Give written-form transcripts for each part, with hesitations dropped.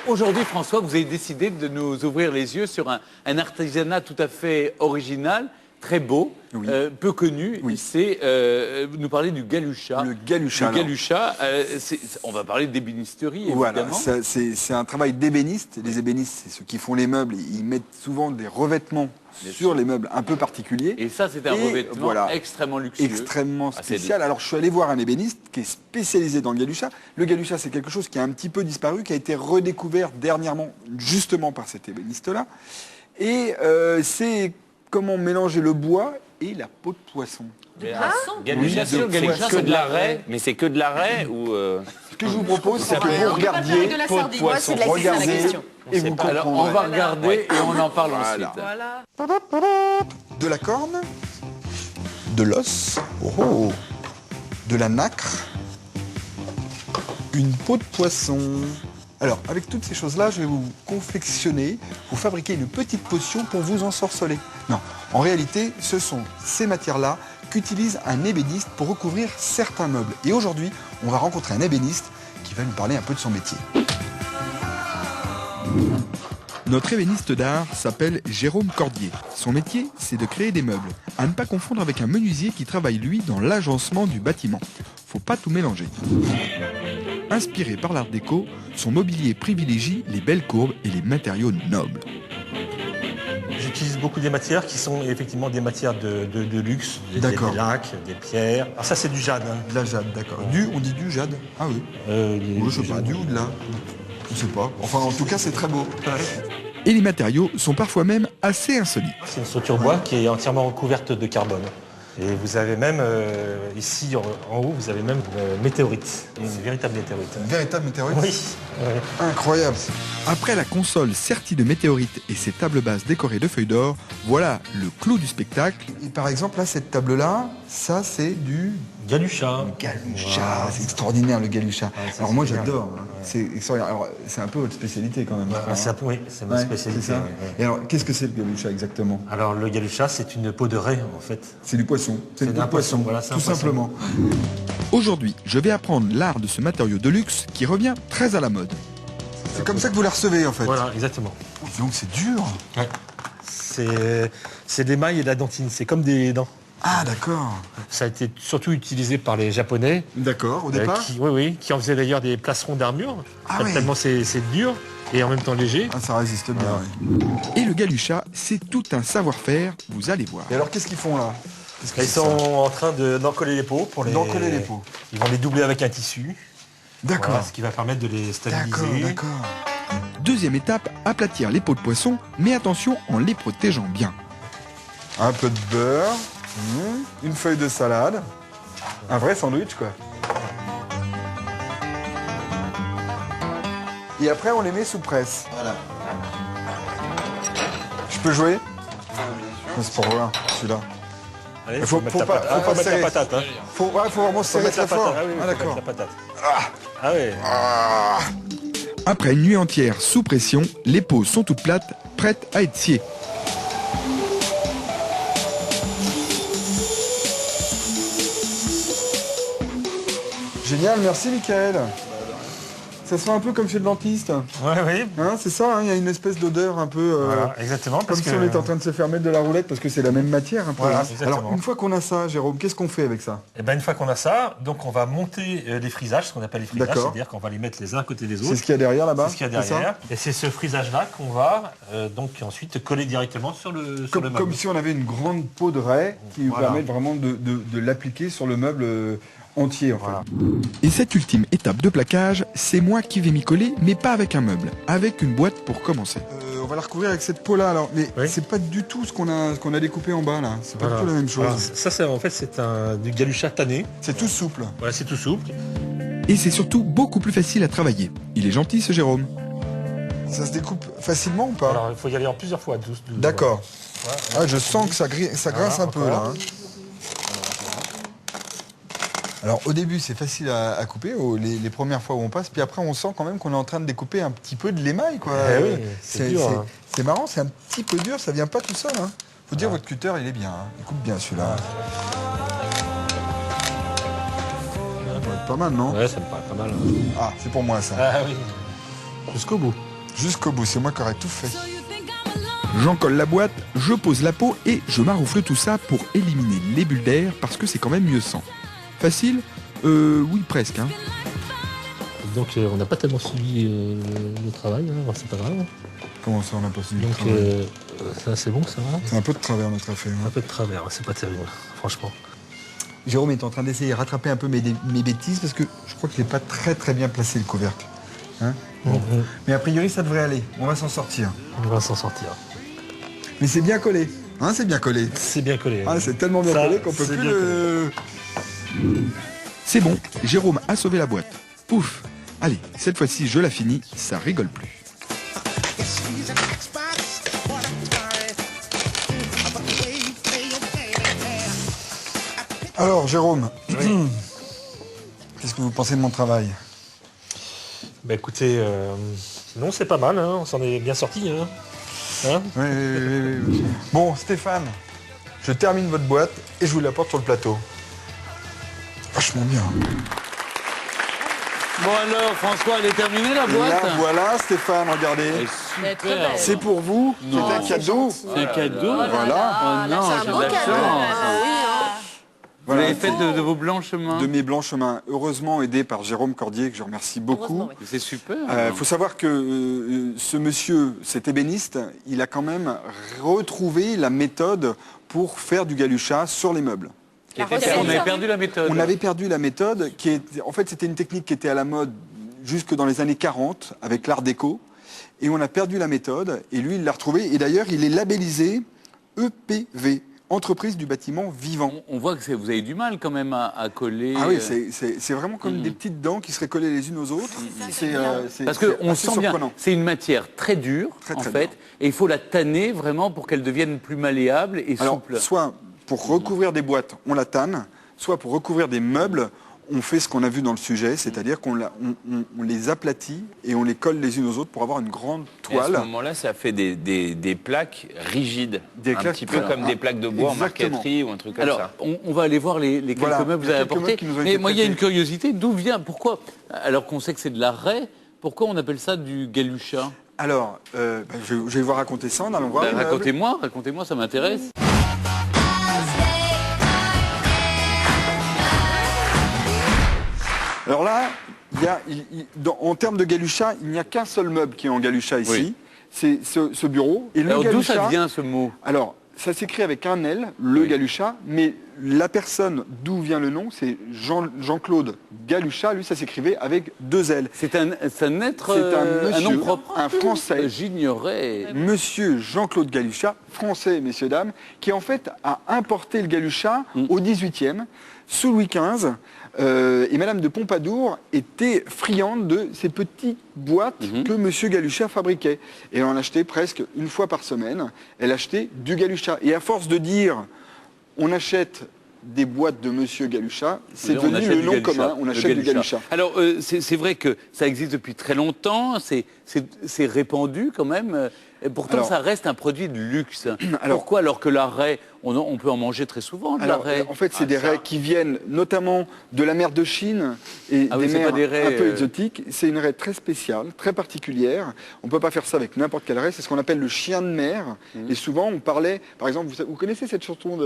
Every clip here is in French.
aujourd'hui, François, vous avez décidé de nous ouvrir les yeux sur un artisanat tout à fait original, très beau, Oui. peu connu. Oui. C'est nous parler du galucha. Le galucha. Le galucha, on va parler d'ébénisterie, Voilà, évidemment. c'est un travail d'ébéniste. Les ébénistes, c'est ceux qui font les meubles. Ils mettent souvent des revêtements sur les meubles un peu particuliers. Et ça, c'est un revêtement extrêmement luxueux. Extrêmement spécial. Alors, je suis allé voir un ébéniste qui est spécialisé dans le galucha. Le galucha, c'est quelque chose qui a un petit peu disparu, qui a été redécouvert dernièrement, justement par cet ébéniste-là. Et c'est comment mélanger le bois et la peau de poisson. Galucha, Oui, c'est que de la raie, mais c'est que de la raie ou Ce que je vous propose, c'est que vous regardiez peau de poisson. regardez et vous comprendrez. Alors, on va regarder et on en parle ensuite. De la corne, de l'os, de la nacre, une peau de poisson. Alors, avec toutes ces choses-là, je vais vous confectionner, vous fabriquer une petite potion pour vous ensorceler. Non, en réalité, ce sont ces matières-là qu'utilise un ébéniste pour recouvrir certains meubles. Et aujourd'hui, on va rencontrer un ébéniste qui va nous parler un peu de son métier. Notre ébéniste d'art s'appelle Jérôme Cordier. Son métier, c'est de créer des meubles. À ne pas confondre avec un menuisier qui travaille, lui, dans l'agencement du bâtiment. Faut pas tout mélanger. Inspiré par l'art déco, son mobilier privilégie les belles courbes et les matériaux nobles. J'utilise beaucoup des matières qui sont effectivement des matières de luxe, des lacs, des pierres. Alors ça, c'est du jade. De la jade, d'accord. On dit du jade? Ah oui. Je sais pas, du ou de là? Je sais pas. Enfin, en tout cas, c'est très beau. Et les matériaux sont parfois même assez insolites. C'est une structure bois qui est entièrement recouverte de carbone. Et vous avez même, ici en haut, vous avez même une météorite. Une véritable météorite. Une véritable météorite? Oui. Incroyable. Après la console sertie de météorites et ses tables basses décorées de feuilles d'or, voilà le clou du spectacle. Et par exemple, là, cette table-là, ça, c'est du... Galucha. Galucha, c'est extraordinaire le galucha. Alors moi, j'adore. Ouais. C'est extraordinaire. Alors, c'est un peu votre spécialité quand même. Oui, c'est ma spécialité. C'est ça. Et alors, qu'est-ce que c'est le galucha exactement? Alors, le galucha, c'est une peau de raie, en fait. C'est du poisson. C'est une peau de poisson, voilà, tout simplement. Aujourd'hui, je vais apprendre l'art de ce matériau de luxe qui revient très à la mode. C'est comme ça que vous la recevez, en fait. Voilà, exactement. Donc c'est dur. Ouais. C'est des mailles et de la dentine. C'est comme des dents. Ah, d'accord. Ça a été surtout utilisé par les Japonais. D'accord, au départ. Qui en faisaient d'ailleurs des placerons d'armure. Ah oui. Tellement c'est dur et en même temps léger. Ah, ça résiste bien, oui. Et le galucha, c'est tout un savoir-faire, vous allez voir. Et alors, qu'est-ce qu'ils font là? Ils sont en train d'encoller les peaux. D'encoller les peaux. Ils vont les doubler avec un tissu. D'accord. Voilà, ce qui va permettre de les stabiliser. D'accord. Deuxième étape, aplatir les peaux de poisson, mais attention en les protégeant bien. Un peu de beurre, une feuille de salade, un vrai sandwich, quoi. Et après, on les met sous presse. Voilà. Je peux jouer? C'est pour rien, celui-là. Allez, Faut mettre pas mettre serrer. la patate. Hein. Faut vraiment serrer Mettre la très fort. patate. Ah oui, Ah, d'accord. mettre la patate. Ah ouais. Après une nuit entière sous pression, les peaux sont toutes plates, prêtes à être sciées. Génial, merci Mickaël. Ça se fait un peu comme chez le dentiste. Oui. Hein, c'est ça, il y a une espèce d'odeur un peu... Voilà, exactement. Comme si on était en train de se faire mettre de la roulette parce que c'est la même matière un peu. Voilà, Hein. exactement. Alors, une fois qu'on a ça, Jérôme, qu'est-ce qu'on fait avec ça? Et ben une fois qu'on a ça, donc on va monter les frisages, ce qu'on appelle les frisages, D'accord. c'est-à-dire qu'on va les mettre les uns à côté des autres. C'est ce qu'il y a derrière là-bas? C'est ce qu'il y a derrière. Et c'est ce frisage-là qu'on va donc ensuite coller directement sur le meuble. Comme si on avait une grande peau de raie qui nous permet vraiment de l'appliquer sur le meuble entier. En fait. Et cette ultime étape de plaquage, c'est moi qui vais m'y coller, mais pas avec un meuble, avec une boîte pour commencer. On va la recouvrir avec cette peau-là, alors. Mais oui. c'est pas du tout ce qu'on a découpé en bas, là. C'est pas du tout la même chose. Alors, ça, en fait, c'est du galucha tanné. C'est tout souple. Voilà, c'est tout souple. Et c'est surtout beaucoup plus facile à travailler. Il est gentil, ce Jérôme. Ça se découpe facilement ou pas? Alors, il faut y aller en plusieurs fois. D'accord. Voilà. Ah, je sens que ça grince un peu, là. Hein. Alors au début c'est facile à couper, les premières fois où on passe, puis après on sent quand même qu'on est en train de découper un petit peu de l'émail, quoi. Oui, c'est dur. Hein. C'est marrant, c'est un petit peu dur, ça vient pas tout seul. Hein. Faut dire votre cutter il est bien, hein. Il coupe bien celui-là. Ça va être pas mal, non? Ouais, ça me paraît pas mal. Ah, c'est pour moi ça. Ah oui. Jusqu'au bout. Jusqu'au bout, c'est moi qui aurais tout fait. J'en colle la boîte, je pose la peau et je maroufle tout ça pour éliminer les bulles d'air parce que c'est quand même mieux sans. Facile oui, presque. Hein. Donc on n'a pas tellement suivi le travail, hein, c'est pas grave. Comment ça, on n'a pas suivi le Donc travail ça c'est bon, ça va. C'est un peu de travers notre affaire. Un peu de travers, c'est pas terrible, franchement. Jérôme est en train d'essayer de rattraper un peu mes bêtises parce que je crois que je n'ai pas très bien placé le couvercle. Hein bon. Mais a priori, ça devrait aller. On va s'en sortir. On va s'en sortir. Mais c'est bien collé. Hein, c'est bien collé. C'est bien collé. Ah, c'est tellement bien collé qu'on peut plus le... C'est bon, Jérôme a sauvé la boîte. Ouf. Allez, cette fois-ci, je la finis, ça rigole plus. Alors, Jérôme, qu'est-ce que vous pensez de mon travail? Bah écoutez, non, c'est pas mal, hein, on s'en est bien sorti. Hein. Hein Oui. Bon, Stéphane, je termine votre boîte et je vous l'apporte sur le plateau. Vachement bien. Bon alors, François, elle est terminée la Et boîte? là, voilà, Stéphane, regardez. Elle est Elle est très super. belle. C'est pour vous, c'est un cadeau. C'est un cadeau. Voilà. Oh non, C'est un j'ai beau de la cadeau. chance. Vous Voilà. l'avez fait de vos blancs chemins? De mes blancs chemins, heureusement aidé par Jérôme Cordier, que je remercie beaucoup. Heureusement, oui. C'est super. Il faut savoir que ce monsieur, cet ébéniste, il a quand même retrouvé la méthode pour faire du galuchat sur les meubles. La On recette. avait perdu la méthode. On avait perdu la méthode, qui est, en fait, c'était une technique qui était à la mode jusque dans les années 40 avec l'art déco, et on a perdu la méthode, et lui, il l'a retrouvée, et d'ailleurs, il est labellisé EPV, Entreprise du bâtiment vivant. On voit que vous avez du mal quand même à coller. Ah oui, c'est vraiment comme des petites dents qui seraient collées les unes aux autres. Parce qu'on assez sent bien, surprenant. c'est une matière très dure, Très, en très fait, dure. et il faut la tanner vraiment pour qu'elle devienne plus malléable et Alors, souple. soit pour recouvrir des boîtes, on la tanne, soit pour recouvrir des meubles, on fait ce qu'on a vu dans le sujet, c'est-à-dire qu'on on les aplatit et on les colle les unes aux autres pour avoir une grande Et à ce toile. moment-là, ça fait des plaques rigides. Des un plaques- petit peu voilà. comme des plaques de bois Exactement. en marqueterie ou un truc comme Alors, ça. on va aller voir les quelques Voilà, meubles que les vous avez quelques meubles apportés. qui nous ont Mais été moi, il y a prêtés. une curiosité. D'où vient, pourquoi, alors qu'on sait que c'est de la raie, pourquoi on appelle ça du galuchat? Alors, je vais vous raconter ça, en allant voir les meubles. Racontez-moi, ça m'intéresse. Alors là, en termes de galuchat, il n'y a qu'un seul meuble qui est en galuchat ici. Oui. C'est ce bureau. Et le Alors d'où ça galuchat, vient ce mot? Alors, ça s'écrit avec un L, le Oui. galuchat, mais la personne d'où vient le nom, c'est Jean-Claude Galuchat. Lui, ça s'écrivait avec deux L. C'est un être, C'est un monsieur, nom propre. un Français. J'ignorais. Monsieur Jean-Claude Galuchat, français, messieurs, dames, qui en fait a importé le galuchat au 18e, sous Louis XV. Et Madame de Pompadour était friande de ces petites boîtes que Monsieur Galuchat fabriquait. Et elle en achetait presque une fois par semaine. Elle achetait du Galuchat. Et à force de dire on achète des boîtes de Monsieur Galuchat, c'est On devenu achète le du nom Galuchat, commun. On le achète du Galuchat. Alors, c'est vrai que ça existe depuis très longtemps, c'est répandu quand même, et pourtant Alors- ça reste un produit de luxe. Alors- Pourquoi alors que la raie, on peut en manger très souvent de la Alors, raie? en fait, c'est des raies qui viennent notamment de la mer de Chine et Ah oui, des c'est mers pas des raies, un peu exotiques. C'est une raie très spéciale, très particulière. On ne peut pas faire ça avec n'importe quelle raie. C'est ce qu'on appelle le chien de mer. Et souvent, on parlait, par exemple, vous connaissez cette chanson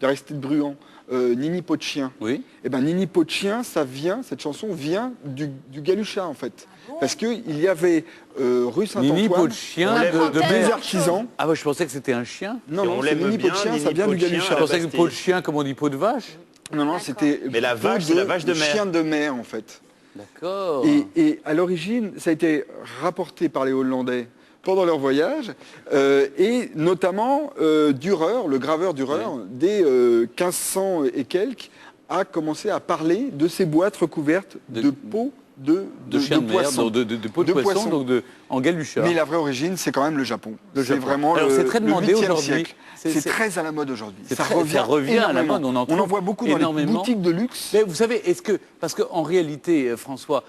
d'Aristide Bruand, Nini Pot de chien? Oui. Eh ben, Nini Pot de chien, cette chanson vient du Galuchat, en fait. Parce qu'il y avait rue Nini Saint-Antoine, pot de chien l'aime de des mer. artisans. Ah ouais, je pensais que c'était un chien. Non, Et non, on c'est l'aime Nini Pot de bien, chien, ça Nini vient pot du de chien, Galuchat. Je pensais que Bastille. pot de chien, comme on dit pot de vache. Non, c'était Mais la plutôt vache, c'est la vache de mer. chien de mer, en fait. D'accord. Et à l'origine, ça a été rapporté par les Hollandais pendant leur voyage, et notamment Dürer, le graveur Dürer, dès 1500 et quelques, a commencé à parler de ces boîtes recouvertes de peau de chien de mer, poisson. de peau de De poisson, poisson. donc en galucha. Mais la vraie origine, c'est quand même le Japon. C'est Japon. vraiment Alors, le, c'est très le demandé 8e aujourd'hui. siècle. C'est- C'est c'est- très à la mode aujourd'hui. Ça revient à la énormément. mode, on en voit beaucoup dans les énormément. boutiques de luxe. Mais vous savez, parce qu'en réalité, François,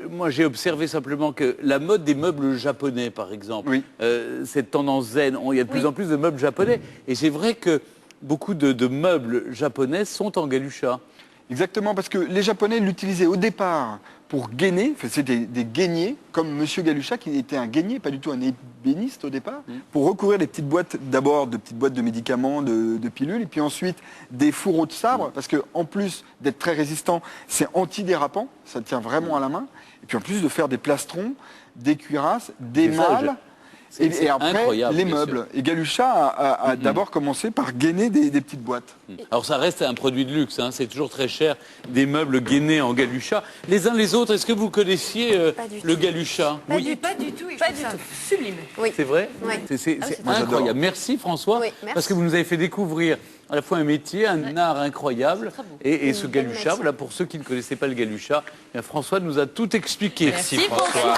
moi j'ai observé simplement que la mode des meubles japonais, par exemple, Oui. cette tendance zen, il y a de plus en plus de meubles japonais, et c'est vrai que beaucoup de meubles japonais sont en galucha. Exactement, parce que les Japonais l'utilisaient au départ pour gainer, enfin, c'était des gainiers, comme Monsieur Galusha qui était un gainier, pas du tout un ébéniste au départ, pour recouvrir des petites boîtes, d'abord de petites boîtes de médicaments, de pilules, et puis ensuite des fourreaux de sabre, parce que en plus d'être très résistant, c'est antidérapant, ça tient vraiment à la main, et puis en plus de faire des plastrons, des cuirasses, des C'est ça, malles. Et après, incroyable, les bien meubles. sûr. Et Galusha a d'abord commencé par gainer des petites boîtes. Alors ça reste un produit de luxe, hein, c'est toujours très cher, des meubles gainés en Galusha. Les uns les autres, est-ce que vous connaissiez Pas du le tout. Galusha? Pas du tout. Et je trouve ça sublime. Oui. C'est vrai? Oui. C'est Ah oui, c'est incroyable. Merci François, Oui, merci. parce que vous nous avez fait découvrir à la fois un métier, un art incroyable, et ce Une belle Galusha. matière. Voilà, pour ceux qui ne connaissaient pas le Galusha, François nous a tout expliqué. Merci François.